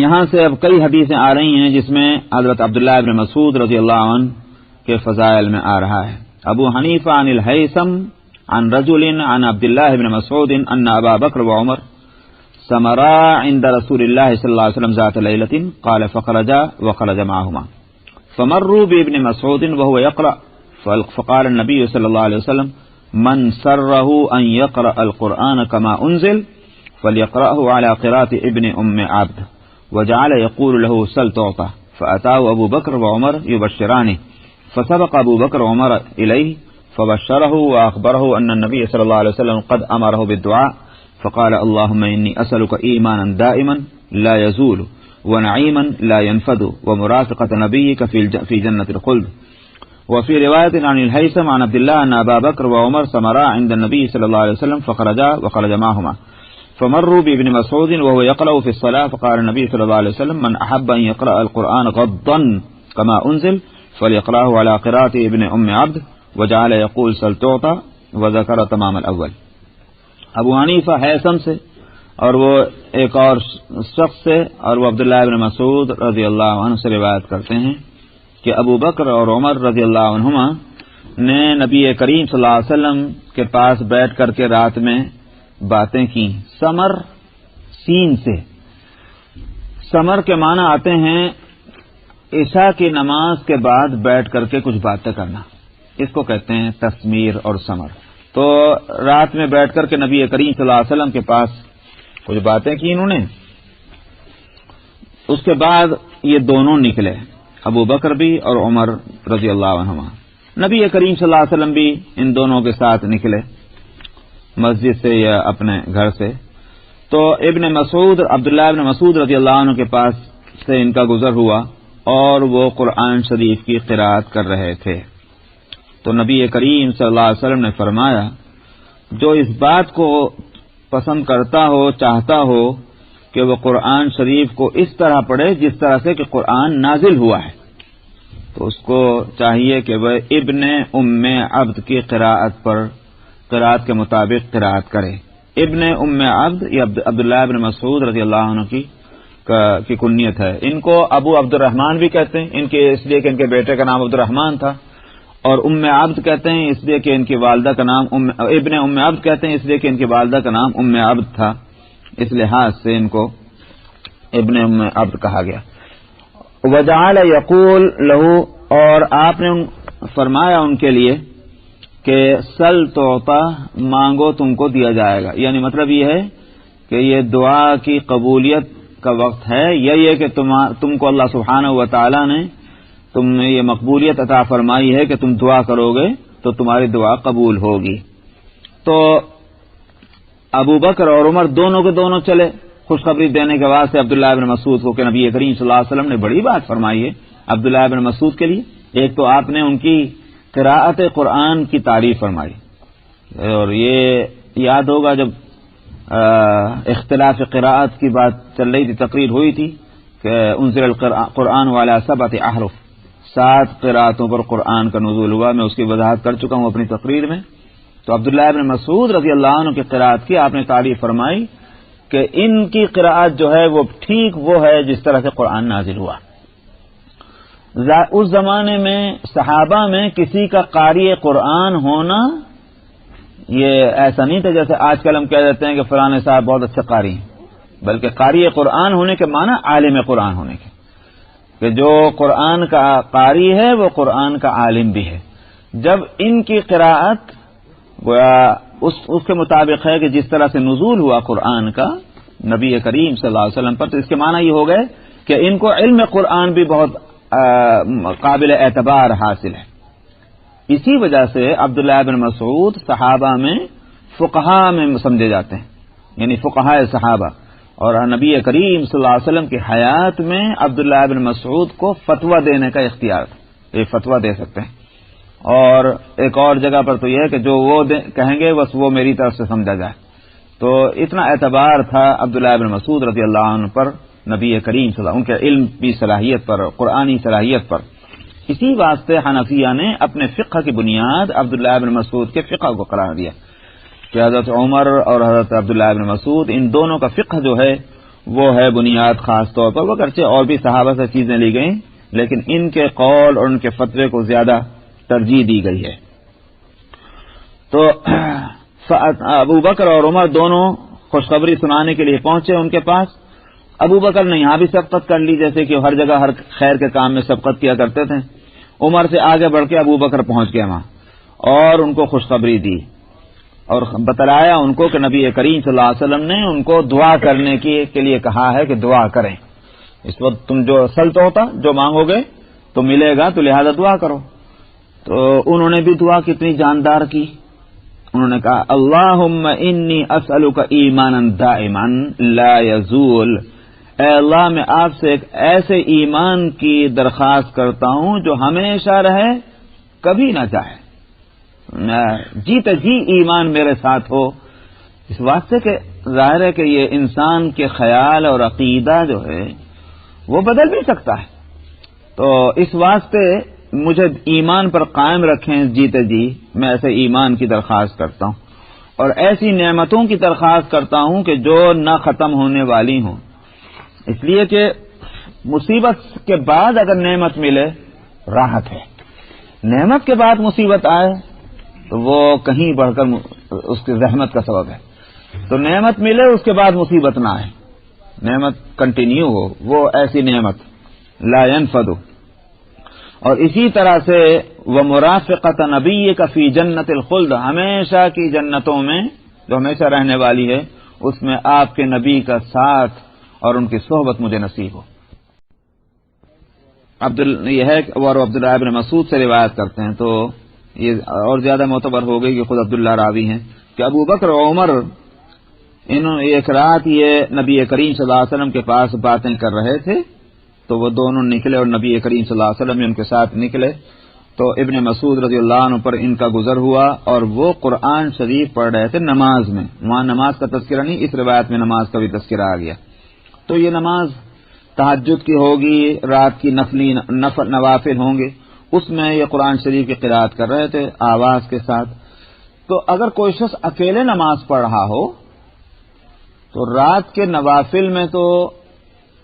یہاں سے اب کئی حدیثیں آ رہی ہیں جس میں حضرت عبداللہ ابن مسعود رضی اللہ عنہ کے فضائل میں آ رہا ہے. ابو حنیفہ عن الہیثم عن رجل عن عبداللہ ابن مسعود ان ابا بکر وعمر سمرا عند رسول الله صلى الله عليه وسلم ذات ليلة قال فخرجا وخرج معهما فمروا بابن مسعود وهو يقرأ فقال النبي صلى الله عليه وسلم من سره أن يقرأ القرآن كما أنزل فليقرأه على قراءة ابن أم عبد وجعل يقول له سل تعطى فأتاه أبو بكر وعمر يبشرانه فسبق أبو بكر وعمر إليه فبشره وأخبره أن النبي صلى الله عليه وسلم قد أمره بالدعاء فقال اللهم إني أسألك إيمانا دائما لا يزول ونعيما لا ينفد ومرافقة نبيك في جنة الخلد. وفي رواية عن الهيثم عن عبد الله أن أبا بكر وعمر سمرا عند النبي صلى الله عليه وسلم فخرجا وخرج معهما فمروا بابن مسعود وهو يقرأ في الصلاة فقال النبي صلى الله عليه وسلم من أحب أن يقرأ القرآن غضا كما أنزل فليقرأه على قراءة ابن أم عبد وجعل يقول سل تعطى وذكر تمام الأول. ابو حنیفہ ہیثم سے اور وہ ایک اور شخص سے اور وہ عبداللہ ابن مسعود رضی اللہ عنہ سے روایت کرتے ہیں کہ ابو بکر اور عمر رضی اللہ عنہما نے نبی کریم صلی اللہ علیہ وسلم کے پاس بیٹھ کر کے رات میں باتیں کی. سمر سین سے، سمر کے معنی آتے ہیں عشاء کی نماز کے بعد بیٹھ کر کے کچھ باتیں کرنا، اس کو کہتے ہیں تسمیر اور سمر. تو رات میں بیٹھ کر کے نبی کریم صلی اللہ علیہ وسلم کے پاس کچھ باتیں کی انہوں نے. اس کے بعد یہ دونوں نکلے، ابو بکر بھی اور عمر رضی اللہ عنہما. نبی کریم صلی اللہ علیہ وسلم بھی ان دونوں کے ساتھ نکلے مسجد سے یا اپنے گھر سے. تو ابن مسعود، عبداللہ ابن مسعود رضی اللہ عنہ کے پاس سے ان کا گزر ہوا اور وہ قرآن شریف کی قرأت کر رہے تھے. تو نبی کریم صلی اللہ علیہ وسلم نے فرمایا جو اس بات کو پسند کرتا ہو، چاہتا ہو کہ وہ قرآن شریف کو اس طرح پڑھے جس طرح سے کہ قرآن نازل ہوا ہے، تو اس کو چاہیے کہ وہ ابن ام عبد کی قرأت کے مطابق قرأت کرے. ابن ام عبد یہ عبداللہ ابن مسعود رضی اللہ عنہ کی کنیت ہے. ان کو ابو عبد الرحمن بھی کہتے ہیں، ان کے اس لیے کہ ان کے بیٹے کا نام عبد الرحمن تھا، اور ام عبد کہتے ہیں اس لیے کہ ان کی والدہ کا نام ابن ام عبد کہتے ہیں اس لیے کہ ان کی والدہ کا نام ام عبد تھا، اس لحاظ سے ان کو ابن ام عبد کہا گیا. وجعل یقول لہو، اور آپ نے فرمایا ان کے لیے کہ سل تعطا، مانگو تم کو دیا جائے گا. یعنی مطلب یہ ہے کہ یہ دعا کی قبولیت کا وقت ہے، یہ کہ تم کو اللہ سبحانہ و تعالی نے تم نے یہ مقبولیت عطا فرمائی ہے کہ تم دعا کرو گے تو تمہاری دعا قبول ہوگی. تو ابو بکر اور عمر دونوں کے دونوں چلے خوشخبری دینے کے واسطے عبداللہ ابن مسعود کو کہ نبی کریم صلی اللہ علیہ وسلم نے بڑی بات فرمائی ہے عبداللہ ابن مسعود کے لیے. ایک تو آپ نے ان کی قراءت قرآن کی تعریف فرمائی، اور یہ یاد ہوگا جب اختلاف قراءت کی بات چل رہی تھی، تقریر ہوئی تھی کہ انزل القرآن والا 7 احرف، 7 قراءتوں پر قرآن کا نزول ہوا. میں اس کی وضاحت کر چکا ہوں اپنی تقریر میں. تو عبداللہ ابن مسعود رضی اللہ عنہ کی قراءت کی آپ نے تعریف فرمائی کہ ان کی قراءت جو ہے وہ ٹھیک وہ ہے جس طرح سے قرآن نازل ہوا. اس زمانے میں صحابہ میں کسی کا قاری قرآن ہونا یہ ایسا نہیں تھا جیسے آج کل ہم کہہ دیتے ہیں کہ فلاں صاحب بہت اچھے قاری ہیں، بلکہ قاری قرآن ہونے کے معنی عالم قرآن ہونے کے، کہ جو قرآن کا قاری ہے وہ قرآن کا عالم بھی ہے. جب ان کی قراءت اس کے مطابق ہے کہ جس طرح سے نزول ہوا قرآن کا نبی کریم صلی اللہ علیہ وسلم پر، تو اس کے معنی یہ ہو گئے کہ ان کو علم قرآن بھی بہت قابل اعتبار حاصل ہے. اسی وجہ سے عبداللہ ابن مسعود صحابہ میں فقہا میں سمجھے جاتے ہیں، یعنی فقہاء صحابہ. اور نبی کریم صلی اللہ علیہ وسلم کی حیات میں عبداللہ ابن مسعود کو فتویٰ دینے کا اختیار تھا، یہ فتویٰ دے سکتے ہیں. اور ایک اور جگہ پر تو یہ ہے کہ جو وہ کہیں گے بس وہ میری طرف سے سمجھا جائے. تو اتنا اعتبار تھا عبداللہ ابن مسعود رضی اللہ عنہ پر نبی کریم صلی اللہ علیہ وسلم، ان کے علم کی صلاحیت پر، قرآنی صلاحیت پر. اسی واسطے حنفیہ نے اپنے فقہ کی بنیاد عبداللہ ابن مسعود کے فقہ کو قرار دیا کہ حضرت عمر اور حضرت عبداللہ ابن مسعود ان دونوں کا فقہ جو ہے وہ ہے بنیاد خاص طور پر. وہ اگرچہ اور بھی صحابہ سے چیزیں لی گئیں لیکن ان کے قول اور ان کے فتوے کو زیادہ ترجیح دی گئی ہے. تو ابو بکر اور عمر دونوں خوشخبری سنانے کے لیے پہنچے ان کے پاس. ابو بکر نے یہاں بھی سبقت کر لی جیسے کہ ہر جگہ ہر خیر کے کام میں سبقت کیا کرتے تھے. عمر سے آگے بڑھ کے ابو بکر پہنچ گئے وہاں اور ان کو خوشخبری دی اور بتلایا ان کو کہ نبی کریم صلی اللہ علیہ وسلم نے ان کو دعا کرنے کے لیے کہا ہے کہ دعا کریں. اس وقت تم جو اصل تو ہوتا جو مانگو گے تو ملے گا، تو لہذا دعا کرو. تو انہوں نے بھی دعا کتنی جاندار کی. انہوں نے کہا اللہم انی اسألک ایمانا دائما لا یزول، اے اللہ میں آپ سے ایک ایسے ایمان کی درخواست کرتا ہوں جو ہمیشہ رہے، کبھی نہ جائے. جیتے جی ایمان میرے ساتھ ہو. اس واسطے کہ ظاہر ہے کہ یہ انسان کے خیال اور عقیدہ جو ہے وہ بدل بھی سکتا ہے. تو اس واسطے مجھے ایمان پر قائم رکھیں جیتے جی. میں ایسے ایمان کی درخواست کرتا ہوں اور ایسی نعمتوں کی درخواست کرتا ہوں کہ جو نہ ختم ہونے والی ہوں. اس لیے کہ مصیبت کے بعد اگر نعمت ملے راحت ہے، نعمت کے بعد مصیبت آئے تو وہ کہیں بڑھ کر اس کی زحمت کا سبب ہے. تو نعمت ملے اس کے بعد مصیبت نہ آئے، نعمت کنٹینیو ہو، وہ ایسی نعمت لا ينفد. اور اسی طرح سے وہ مرافقت نبی کا فی جنت الخلد، ہمیشہ کی جنتوں میں جو ہمیشہ رہنے والی ہے اس میں آپ کے نبی کا ساتھ اور ان کی صحبت مجھے نصیب ہو. یہ ہے اور عبداللہ ابن مسعود سے روایت کرتے ہیں تو یہ اور زیادہ معتبر ہو گئی کہ خود عبداللہ راوی ہیں کہ ابو بکر و عمر انہوں ایک رات یہ نبی کریم صلی اللہ علیہ وسلم کے پاس باتیں کر رہے تھے تو وہ دونوں نکلے اور نبی کریم صلی اللہ علیہ وسلم ان کے ساتھ نکلے. تو ابن مسعود رضی اللہ عنہ پر ان کا گزر ہوا اور وہ قرآن شریف پڑھ رہے تھے نماز میں. وہاں نماز کا تذکرہ نہیں، اس روایت میں نماز کا بھی تذکرہ آ گیا. تو یہ نماز تہجد کی ہوگی، رات کی نوافل ہوں گے، اس میں یہ قرآن شریف کی قرأت کر رہے تھے آواز کے ساتھ. تو اگر کوئی شخص اکیلے نماز پڑھ رہا ہو تو رات کے نوافل میں تو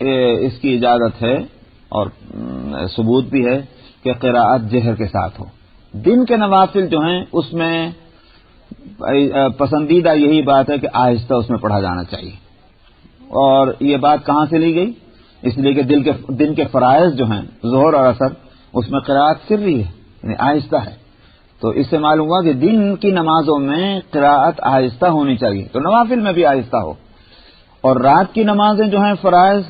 اس کی اجازت ہے اور ثبوت بھی ہے کہ قراءت جہر کے ساتھ ہو. دن کے نوافل جو ہیں اس میں پسندیدہ یہی بات ہے کہ آہستہ اس میں پڑھا جانا چاہیے. اور یہ بات کہاں سے لی گئی؟ اس لیے کہ دن کے فرائض جو ہیں ظہر اور عصر اس میں قراءت سری ہے، یعنی آہستہ ہے. تو اس سے معلوم ہوا کہ دن کی نمازوں میں قراءت آہستہ ہونی چاہیے، تو نوافل میں بھی آہستہ ہو. اور رات کی نمازیں جو ہیں فرائض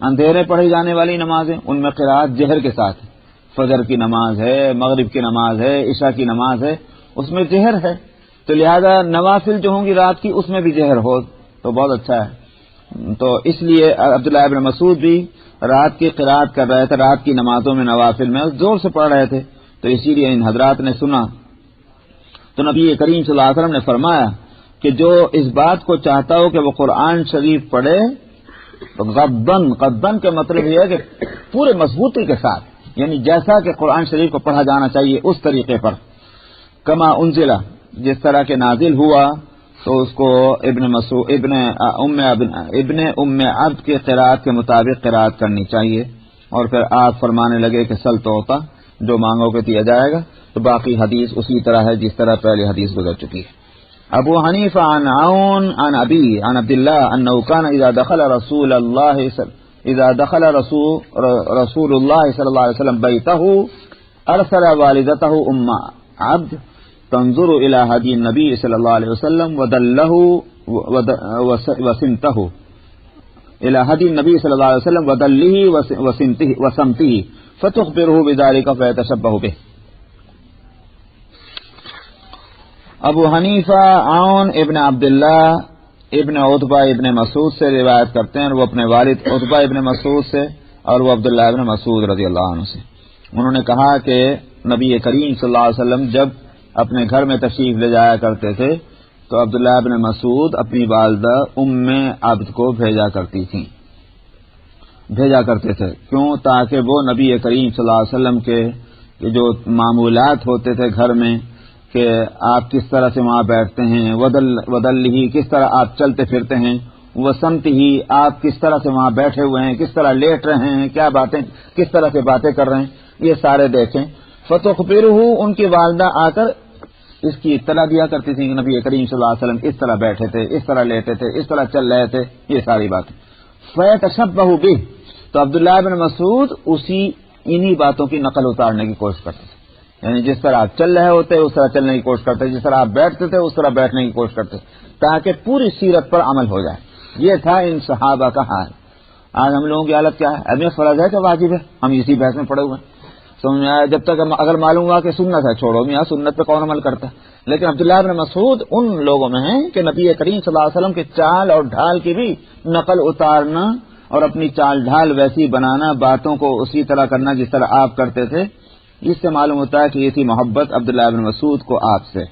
اندھیرے پڑھی جانے والی نمازیں ان میں قراءت جہر کے ساتھ ہے. فجر کی نماز ہے، مغرب کی نماز ہے، عشاء کی نماز ہے، اس میں جہر ہے. تو لہذا نوافل جو ہوں گی رات کی اس میں بھی جہر ہو تو بہت اچھا ہے. تو اس لیے عبداللہ ابن مسعود بھی رات کی قراءت کر رہے تھے، رات کی نمازوں میں نوافل میں زور سے پڑھ رہے تھے. تو اسی لیے ان حضرات نے سنا تو نبی کریم صلی اللہ علیہ وسلم نے فرمایا کہ جو اس بات کو چاہتا ہو کہ وہ قرآن شریف پڑھے تو غضن کے مطلب یہ ہے کہ پورے مضبوطی کے ساتھ، یعنی جیسا کہ قرآن شریف کو پڑھا جانا چاہیے اس طریقے پر، کما انزلہ جس طرح کے نازل ہوا تو اس کو ابن ام عبد کے قراءت کے مطابق قراءت کرنی چاہیے. اور پھر آپ فرمانے لگے کہ سل تو ہوتا، جو مانگو گے دیا جائے گا. تو باقی حدیث اسی طرح ہے جس طرح پہلے حدیث گزر چکی ہے. ابو حنیفہ عن عون عن ابی عن عبد الله انه كان اذا دخل رسول الله صلی اللہ علیہ وسلم بیته ارسل والدته ام عبد تنظر الى هدي النبي صلی اللہ علیہ وسلم ودله وسمته الى هدي النبي صلی اللہ علیہ وسلم ودله وسمته فتخبره بذلك فيتشبه به. ابو حنیفہ عون ابن عبداللہ ابن عتبہ ابن مسعود سے روایت کرتے ہیں، وہ اپنے والد عتبہ ابن مسعود سے اور وہ عبداللہ ابن مسعود رضی اللہ عنہ سے. انہوں نے کہا کہ نبی کریم صلی اللہ علیہ وسلم جب اپنے گھر میں تشریف لے جایا کرتے تھے تو عبداللہ ابن مسعود اپنی والدہ ام عبد کو بھیجا کرتے تھے. کیوں؟ تاکہ وہ نبی کریم صلی اللہ علیہ وسلم کے جو معمولات ہوتے تھے گھر میں کہ آپ کس طرح سے وہاں بیٹھتے ہیں، ودل ہی کس طرح آپ چلتے پھرتے ہیں، وسمت ہی، آپ کس طرح سے وہاں بیٹھے ہوئے ہیں، کس طرح لیٹ رہے ہیں، کیا باتیں، کس طرح سے باتیں کر رہے ہیں، یہ سارے دیکھیں. فتخبرہ، ان کی والدہ آ کر اس کی اطلاع دیا کرتی تھی کہ نبی کریم صلی اللہ علیہ وسلم اس طرح بیٹھے تھے، اس طرح لیٹے تھے، اس طرح چل رہے تھے، یہ ساری باتیں. فیتشبہ بہ، تو عبداللہ بن مسعود انہی باتوں کی نقل اتارنے کی کوشش کرتے تھے. یعنی جس طرح آپ چل رہے ہوتے اس طرح چلنے کی کوشش کرتے، جس طرح آپ بیٹھتے تھے اس طرح بیٹھنے کی کوشش کرتے، تاکہ پوری سیرت پر عمل ہو جائے. یہ تھا ان صحابہ کا حال. آج ہم لوگوں کی حالت کیا ہے؟ اب یہ فرض ہے کہ واجب ہے، ہم اسی بحث میں پڑے ہوئے ہیں. سمجھ میں آیا؟ جب تک اگر معلوم ہوا کہ سنت ہے، چھوڑو میاں، سنت پہ کون عمل کرتا ہے. لیکن عبداللہ بن مسعود ان لوگوں میں ہیں کہ نبی کریم صلی اللہ علیہ وسلم کے چال اور ڈھال کی بھی نقل اتارنا اور اپنی چال ڈھال ویسی بنانا، باتوں کو اسی طرح کرنا جس طرح آپ کرتے تھے. اس سے معلوم ہوتا ہے کہ یہ تھی محبت عبداللہ بن مسعود کو آپ سے.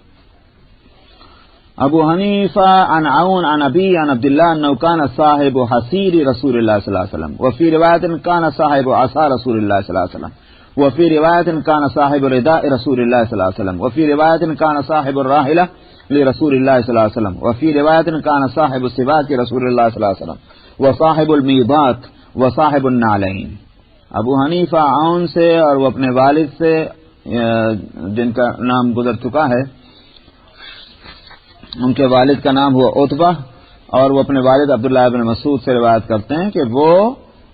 ابو حنیفہ عن عون عن ابی عن عبداللہ انه كان صاحب حصیر رسول اللہ صلی اللہ علیہ وسلم وفي روایت كان صاحب عصا رسول اللہ صلی اللہ علیہ وسلم وفي روایت كان صاحب رداء رسول اللہ صلی اللہ علیہ وسلم وفي روایت كان صاحب الراحلہ لرسول اللہ صلی اللہ علیہ وسلم وفي روایت كان صاحب السواک رسول اللہ صلی اللہ علیہ وسلم وصاحب المیضات وصاحب النعلین. ابو حنیفہ عون سے اور وہ اپنے والد سے جن کا نام گزر چکا ہے، ان کے والد کا نام ہوا عتبہ، اور وہ اپنے والد عبداللہ بن مسعود سے روایت کرتے ہیں کہ وہ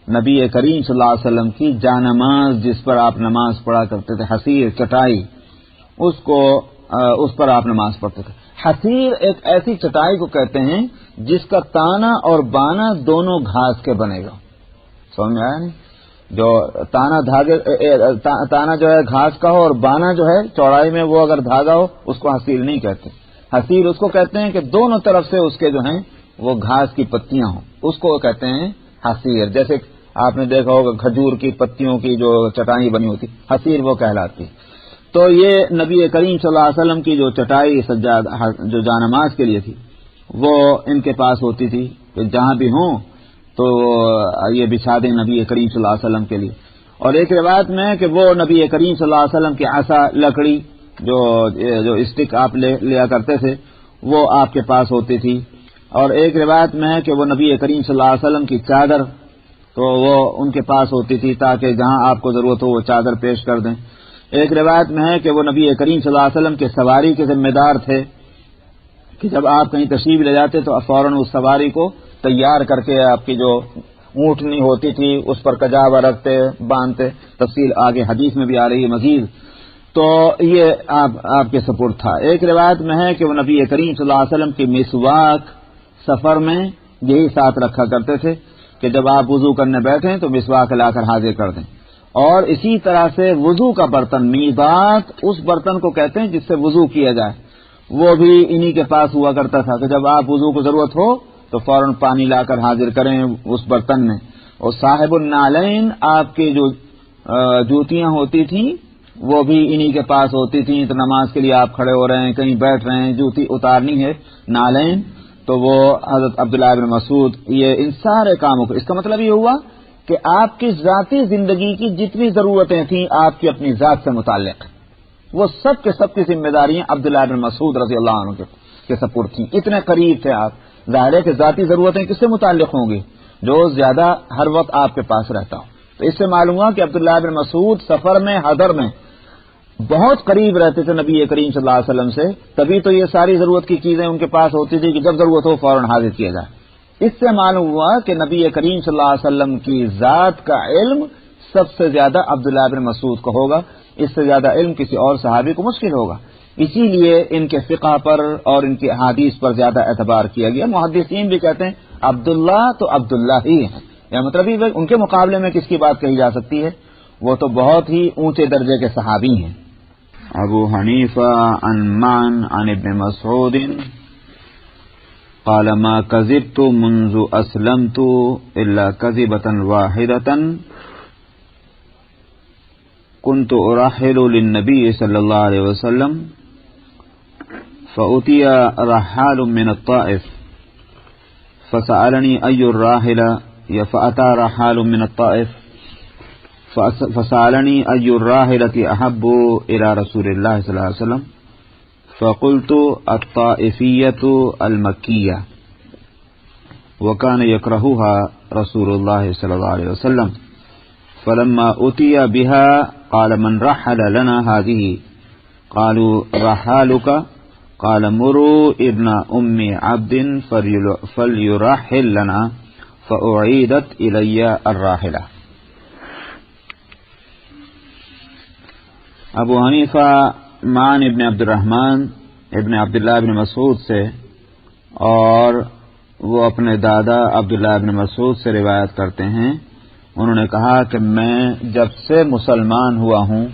نبی کریم صلی اللہ علیہ وسلم کی جانماز، جس پر آپ نماز پڑھا کرتے تھے، حصیر چٹائی، اس پر آپ نماز پڑھتے تھے. حصیر ایک ایسی چٹائی کو کہتے ہیں جس کا تانا اور بانا دونوں گھاس کے بنے گا. سمجھ میں آیا نہیں؟ جو تانا جو ہے گھاس کا ہو اور بانا جو ہے چوڑائی میں وہ اگر دھاگا ہو اس کو حصیر نہیں کہتے. حصیر اس کو کہتے ہیں کہ دونوں طرف سے اس کے جو ہیں وہ گھاس کی پتیاں ہوں، اس کو کہتے ہیں حصیر. جیسے آپ نے دیکھا ہوگا کھجور کی پتیوں کی جو چٹائی بنی ہوتی، حصیر وہ کہلاتی. تو یہ نبی کریم صلی اللہ علیہ وسلم کی جو چٹائی سجاد جو جانماز کے لیے تھی وہ ان کے پاس ہوتی تھی کہ جہاں بھی ہوں تو یہ بچھا دیں نبی کریم صلی اللہ علیہ وسلم کے لیے. اور ایک روایت میں کہ وہ نبی کریم صلی اللہ علیہ وسلم کی عصا، لکڑی جو اسٹک آپ لیا کرتے تھے وہ آپ کے پاس ہوتی تھی. اور ایک روایت میں ہے کہ وہ نبی کریم صلی اللہ علیہ وسلم کی چادر، تو وہ ان کے پاس ہوتی تھی تاکہ جہاں آپ کو ضرورت ہو وہ چادر پیش کر دیں. ایک روایت میں ہے کہ وہ نبی کریم صلی اللہ علیہ وسلم کے سواری کے ذمہ دار تھے کہ جب آپ کہیں تشریف لے جاتے تو فوراً اس سواری کو تیار کر کے آپ کی جو اونٹنی ہوتی تھی اس پر کجاوا رکھتے، باندھتے. تفصیل آگے حدیث میں بھی آ رہی ہے مزید. تو یہ آپ کے سپرد تھا. ایک روایت میں ہے کہ وہ نبی کریم صلی اللہ علیہ وسلم کی مسواک سفر میں یہی ساتھ رکھا کرتے تھے کہ جب آپ وضو کرنے بیٹھیں تو مسواک لا کر حاضر کر دیں. اور اسی طرح سے وضو کا برتن، میضات اس برتن کو کہتے ہیں جس سے وضو کیا جائے، وہ بھی انہی کے پاس ہوا کرتا تھا کہ جب آپ وضو کو ضرورت ہو تو فوراً پانی لا کر حاضر کریں اس برتن میں. اور صاحب النعلین، آپ کی جو جوتیاں ہوتی تھیں وہ بھی انہی کے پاس ہوتی تھیں. تو نماز کے لیے آپ کھڑے ہو رہے ہیں، کہیں بیٹھ رہے ہیں، جوتی اتارنی ہے، نعلین، تو وہ حضرت عبداللہ بن مسعود یہ ان سارے کاموں کو. اس کا مطلب یہ ہوا کہ آپ کی ذاتی زندگی کی جتنی ضرورتیں تھیں آپ کی اپنی ذات سے متعلق، وہ سب کے سب کی ذمہ داریاں عبداللہ بن مسعود رضی اللہ عنہ کے سپرد تھیں. اتنے قریب تھے آپ. ظاہر ہے کہ ذاتی ضرورتیں کس سے متعلق ہوں گی؟ جو زیادہ ہر وقت آپ کے پاس رہتا ہو. تو اس سے معلوم ہوا کہ عبداللہ بن مسعود سفر میں، حضر میں بہت قریب رہتے تھے نبی کریم صلی اللہ علیہ وسلم سے. تبھی تو یہ ساری ضرورت کی چیزیں ان کے پاس ہوتی تھی کہ جب ضرورت ہو فوراً حاضر کیا جائے. اس سے معلوم ہوا کہ نبی کریم صلی اللہ علیہ وسلم کی ذات کا علم سب سے زیادہ عبداللہ بن مسعود کو ہوگا. اس سے زیادہ علم کسی اور صحابی کو مشکل ہوگا. اسی لیے ان کے فقہ پر اور ان کی احادیث پر زیادہ اعتبار کیا گیا. محدثین بھی کہتے ہیں عبداللہ تو عبداللہ ہی ہیں، یا مطلب ہی ان کے مقابلے میں کس کی بات کہی جا سکتی ہے؟ وہ تو بہت ہی اونچے درجے کے صحابی ہیں. ابو حنیفہ عن معن عن ابن مسعود قال ما كذبت منذ اسلمت الا كذبة واحدة كنت ارحل للنبي صلى الله عليه وسلم فأتي رحال من الطائف فسألني أي الراحلة، فأتى رحال من الطائف فسألني أي الراحلة أحب إلى رسول الله صلى الله عليه وسلم فقلت الطائفية المكية. وكان يكرهها رسول الله صلى الله عليه وسلم فلما أتي بها قال من رحل لنا هذه قالوا رحالك قال مروا ابن أم عبد فليرحل لنا فأعيدت إلي الراحلة. ابو حنیفہ معن ابن عبد الرحمن ابن عبداللہ ابن مسعود سے اور وہ اپنے دادا عبداللہ ابن مسعود سے روایت کرتے ہیں، انہوں نے کہا کہ میں جب سے مسلمان ہوا ہوں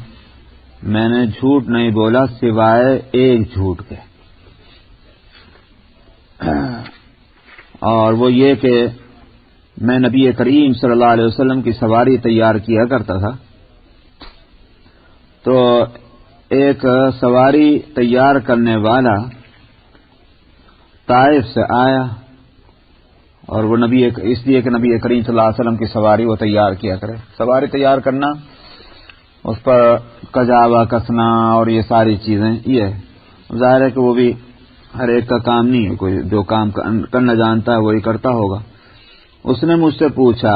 میں نے جھوٹ نہیں بولا سوائے ایک جھوٹ کے، اور وہ یہ کہ میں نبی کریم صلی اللہ علیہ وسلم کی سواری تیار کیا کرتا تھا، تو ایک سواری تیار کرنے والا طائف سے آیا، اور وہ اس لیے کہ نبی کریم صلی اللہ علیہ وسلم کی سواری وہ تیار کیا کرے. سواری تیار کرنا، اس پر کجاوا کسنا اور یہ ساری چیزیں، یہ ظاہر ہے کہ وہ بھی ہر ایک کا کام نہیں ہے، کوئی جو کام کرنا جانتا ہے وہی کرتا ہوگا. اس نے مجھ سے پوچھا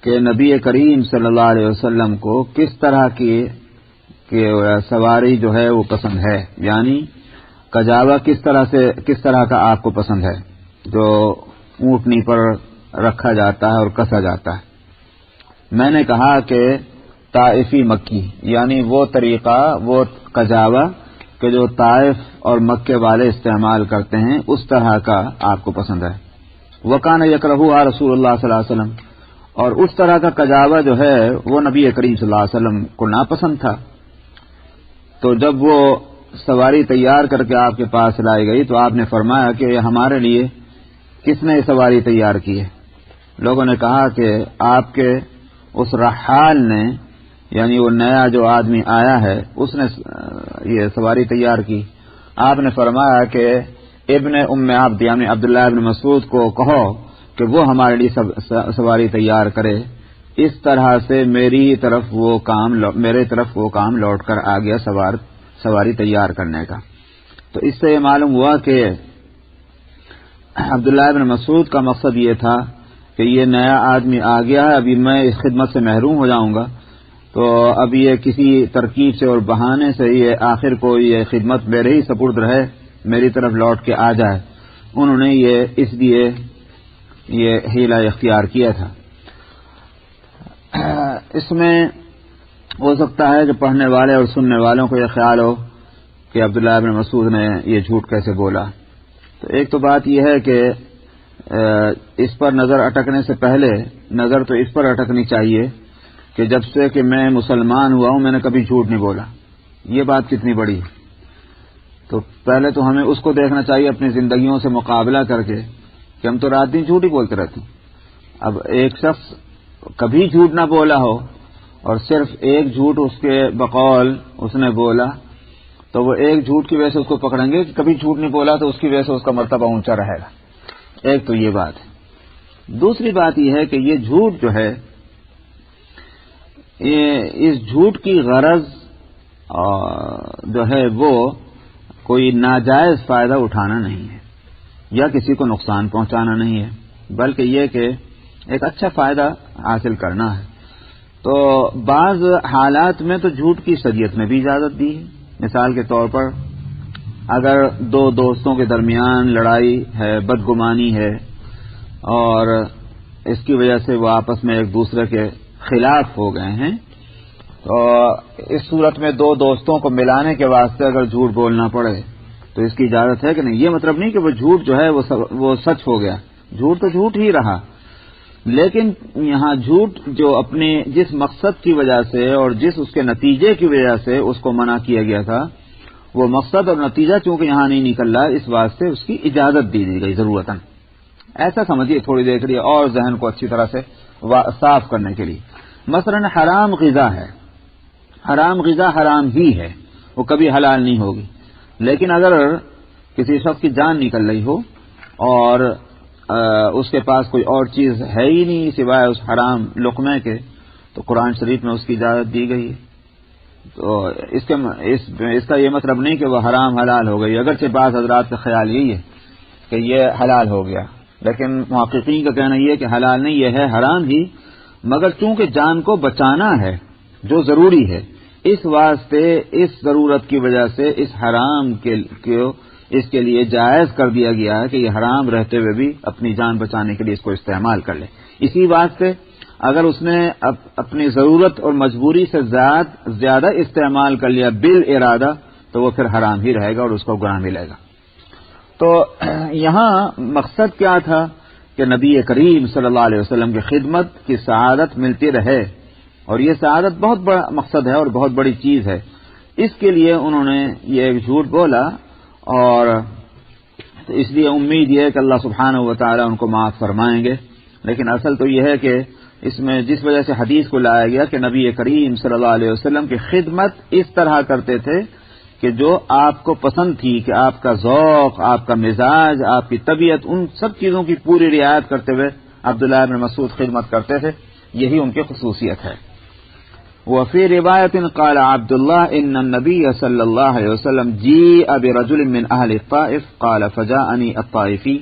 کہ نبی کریم صلی اللہ علیہ وسلم کو کس طرح کی کہ سواری جو ہے وہ پسند ہے، یعنی کجاوا کس طرح کا آپ کو پسند ہے جو اونٹنی پر رکھا جاتا ہے اور کسا جاتا ہے. میں نے کہا کہ طائفی مکی، یعنی وہ طریقہ، وہ کجاوا کہ جو طائف اور مکے والے استعمال کرتے ہیں اس طرح کا آپ کو پسند ہے. وکان یکرہھا رسول اللہ صلی اللہ علیہ وسلم، اور اس طرح کا کجاوا جو ہے وہ نبی کریم صلی اللہ علیہ وسلم کو ناپسند تھا. تو جب وہ سواری تیار کر کے آپ کے پاس لائی گئی تو آپ نے فرمایا کہ یہ ہمارے لیے کس نے سواری تیار کی ہے؟ لوگوں نے کہا کہ آپ کے اس رحال نے، یعنی وہ نیا جو آدمی آیا ہے اس نے یہ سواری تیار کی. آپ نے فرمایا کہ ابن ام عبد یعنی عبداللہ ابن مسعود کو کہو کہ وہ ہمارے لیے سواری تیار کرے. اس طرح سے میرے طرف وہ کام لوٹ کر آ گیا سواری تیار کرنے کا. تو اس سے یہ معلوم ہوا کہ عبداللہ ابن مسعود کا مقصد یہ تھا کہ یہ نیا آدمی آ گیا ہے، ابھی میں اس خدمت سے محروم ہو جاؤں گا، تو اب یہ کسی ترکیب سے اور بہانے سے یہ آخر کو یہ خدمت میرے ہی سپرد رہے، میری طرف لوٹ کے آ جائے. انہوں نے اس لیے یہ حیلہ اختیار کیا تھا. اس میں ہو سکتا ہے کہ پڑھنے والے اور سننے والوں کو یہ خیال ہو کہ عبداللہ ابن مسعود نے یہ جھوٹ کیسے بولا. تو ایک تو بات یہ ہے کہ اس پر نظر اٹکنے سے پہلے نظر تو اس پر اٹکنی چاہیے کہ جب سے کہ میں مسلمان ہوا ہوں میں نے کبھی جھوٹ نہیں بولا. یہ بات کتنی بڑی ہے. تو پہلے تو ہمیں اس کو دیکھنا چاہیے اپنی زندگیوں سے مقابلہ کر کے کہ ہم تو رات دن جھوٹ ہی بولتے رہتے ہیں. اب ایک شخص کبھی جھوٹ نہ بولا ہو اور صرف ایک جھوٹ اس کے بقول اس نے بولا، تو وہ ایک جھوٹ کی وجہ سے اس کو پکڑیں گے کہ کبھی جھوٹ نہیں بولا تو اس کی وجہ سے اس کا مرتبہ اونچا رہے گا. ایک تو یہ بات ہے. دوسری بات یہ ہے کہ یہ جھوٹ جو ہے، اس جھوٹ کی غرض جو ہے وہ کوئی ناجائز فائدہ اٹھانا نہیں ہے یا کسی کو نقصان پہنچانا نہیں ہے، بلکہ یہ کہ ایک اچھا فائدہ حاصل کرنا ہے. تو بعض حالات میں تو جھوٹ کی شریعت میں بھی اجازت دی ہے. مثال کے طور پر اگر دو دوستوں کے درمیان لڑائی ہے، بدگمانی ہے، اور اس کی وجہ سے وہ آپس میں ایک دوسرے کے خلاف ہو گئے ہیں، تو اس صورت میں دو دوستوں کو ملانے کے واسطے اگر جھوٹ بولنا پڑے تو اس کی اجازت ہے کہ نہیں. یہ مطلب نہیں کہ وہ جھوٹ جو ہے وہ سچ ہو گیا، جھوٹ تو جھوٹ ہی رہا، لیکن یہاں جھوٹ جو اپنے جس مقصد کی وجہ سے اور جس اس کے نتیجے کی وجہ سے اس کو منع کیا گیا تھا، وہ مقصد اور نتیجہ چونکہ یہاں نہیں نکل رہا، اس واسطے اس کی اجازت دی گئی ضرورتاً. ایسا سمجھیے تھوڑی دیر کے لیے اور ذہن کو اچھی طرح سے صاف کرنے کے لیے. مثلا حرام غذا ہے، حرام غذا حرام ہی ہے، وہ کبھی حلال نہیں ہوگی. لیکن اگر کسی شخص کی جان نکل رہی ہو اور اس کے پاس کوئی اور چیز ہے ہی نہیں سوائے اس حرام لقمے کے، تو قرآن شریف میں اس کی اجازت دی گئی ہے. تو اس کا یہ مطلب نہیں کہ وہ حرام حلال ہو گئی. اگرچہ بعض حضرات کا خیال یہی ہے کہ یہ حلال ہو گیا، لیکن محققین کا کہنا یہ ہے کہ حلال نہیں، یہ ہے حرام ہی، مگر چونکہ جان کو بچانا ہے جو ضروری ہے، اس واسطے اس ضرورت کی وجہ سے اس حرام اس کے لیے جائز کر دیا گیا ہے کہ یہ حرام رہتے ہوئے بھی اپنی جان بچانے کے لیے اس کو استعمال کر لے۔ اسی واسطے اگر اس نے اپنی ضرورت اور مجبوری سے زیادہ استعمال کر لیا بالارادہ تو وہ پھر حرام ہی رہے گا اور اس کو گناہ ملے گا۔ تو یہاں مقصد کیا تھا کہ نبی کریم صلی اللہ علیہ وسلم کی خدمت کی سعادت ملتی رہے، اور یہ سعادت بہت بڑا مقصد ہے اور بہت بڑی چیز ہے۔ اس کے لیے انہوں نے یہ ایک جھوٹ بولا، اور اس لیے امید یہ ہے کہ اللہ سبحانہ و تعالی ان کو معاف فرمائیں گے۔ لیکن اصل تو یہ ہے کہ اس میں جس وجہ سے حدیث کو لایا گیا کہ نبی کریم صلی اللہ علیہ وسلم کی خدمت اس طرح کرتے تھے کہ جو آپ کو پسند تھی، کہ آپ کا ذوق، آپ کا مزاج، آپ کی طبیعت، ان سب چیزوں کی پوری رعایت کرتے ہوئے عبداللہ بن مسعود خدمت کرتے تھے، یہی ان کی خصوصیت ہے۔ وفي رواية قال عبد الله إن النبي صلى الله عليه وسلم جيء برجل من أهل الطائف قال فجاءني الطائفي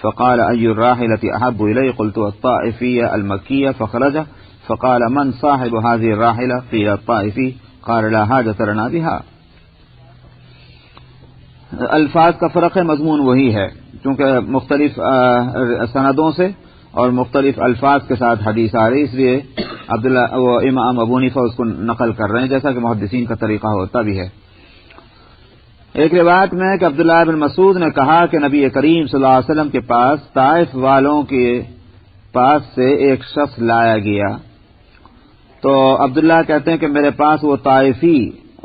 فقال أي الراحلة أحب إلي قلت الطائفية المكية فخرج فقال من صاحب هذه الراحلة قيل الطائفي قال لا حاجة لنا بها۔ الفاظ کا فرق ہے، مضمون وہی ہے، چونکہ مختلف سندوں سے اور مختلف الفاظ کے ساتھ حدیث آ رہی، اس لیے عبداللہ وہ امام ابو حنیفہ اس کو نقل کر رہے ہیں، جیسا کہ محدثین کا طریقہ ہوتا بھی ہے۔ ایک روایت میں ہے کہ عبداللہ بن مسعود نے کہا کہ نبی کریم صلی اللہ علیہ وسلم کے پاس طائف والوں کے پاس سے ایک شخص لایا گیا، تو عبداللہ کہتے ہیں کہ میرے پاس وہ طائفی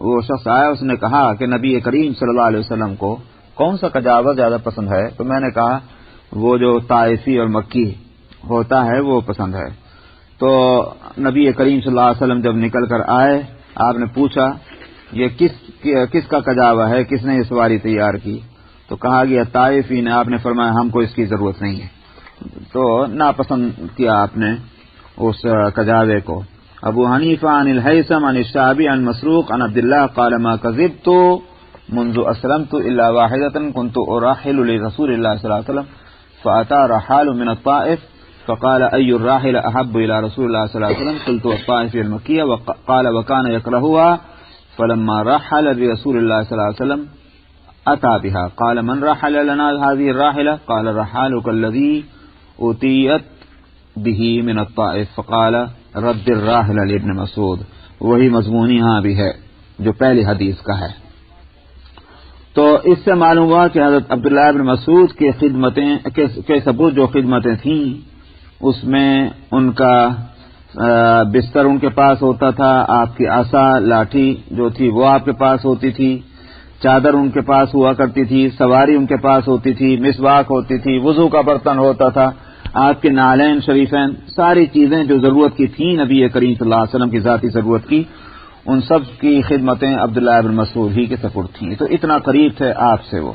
وہ شخص آیا، اس نے کہا کہ نبی کریم صلی اللہ علیہ وسلم کو کون سا کجاوہ زیادہ پسند ہے؟ تو میں نے کہا وہ جو طائفی اور مکی ہوتا ہے وہ پسند ہے۔ تو نبی کریم صلی اللہ علیہ وسلم جب نکل کر آئے، آپ نے پوچھا یہ کس کا کجاوہ ہے، کس نے یہ سواری تیار کی؟ تو کہا گیا طائفی نے۔ آپ نے فرمایا ہم کو اس کی ضرورت نہیں ہے، تو ناپسند کیا آپ نے اس کجاوے کو۔ ابو حنیفہ عن الہیثم عن الشعبی عن مسروق عن عبداللہ قال ما كذبت منذ اسلمت الا واحدة كنت اراحل لرسول الله صلی اللہ علیہ وسلم فاتى رحال من الطائف فقال أي الراحل أحب إلى رسول الله صلى الله عليه وسلم قلت الطائفية المكية وقال وكان يكرهها فلما رحل برسول الله صلى الله عليه وسلم أتى بها قال من رحل لنا هذه الراحلة قال رحالك الذي أتيت به من الطائف فقال رد الراحلة لابن مسعود۔ وہی مضمون یہاں بھی ہے جو پہلی حدیث کا ہے۔ تو اس سے معلوم ہوا کہ حضرت عبداللہ بن مسعود کی خدمتیں کے ثبوت جو خدمتیں تھیں اس میں ان کا بستر ان کے پاس ہوتا تھا، آپ کی عصا لاٹھی جو تھی وہ آپ کے پاس ہوتی تھی، چادر ان کے پاس ہوا کرتی تھی، سواری ان کے پاس ہوتی تھی، مسواک ہوتی تھی، وضو کا برتن ہوتا تھا، آپ کے نالین شریفین، ساری چیزیں جو ضرورت کی تھیں نبی کریم صلی اللہ علیہ وسلم کی ذاتی ضرورت کی، ان سب کی خدمتیں عبداللہ بن مسعود ہی کے سپرد تھیں۔ تو اتنا قریب تھے آپ سے وہ۔